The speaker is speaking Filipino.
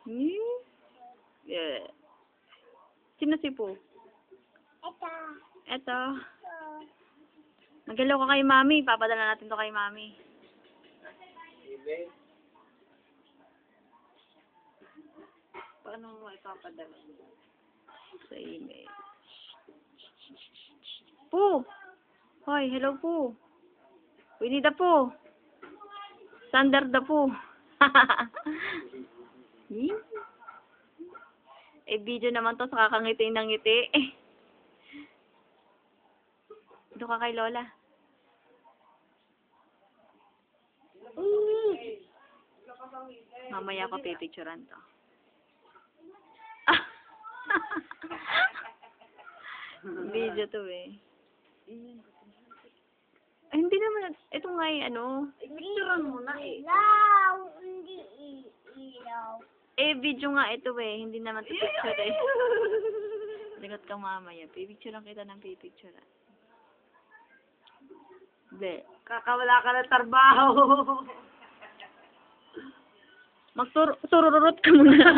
Hmm? Yeah. Sino si Po? Ito. Eto. Magalaw ka kay Mami. Papadala natin to kay Mami. Paano mo ipapadala? Sa email. Po! Hoy, hello po. Winnie the Pooh. Sander the Pooh. Eh, video naman to sa kakangiti ng ngiti. Doon ka kay Lola. Mamaya ko pipicturean to. Video to eh. Ay, hindi naman. Ito nga eh, ano. Picturean mo na eh. Ilaw. Hindi ilaw. Eh, video nga ito eh. Hindi naman to picture eh. Ligat ka mamaya. Pipicturean kita ng pipicturean. Be. Kakawala ka ng trabaho. Magtururot ka muna.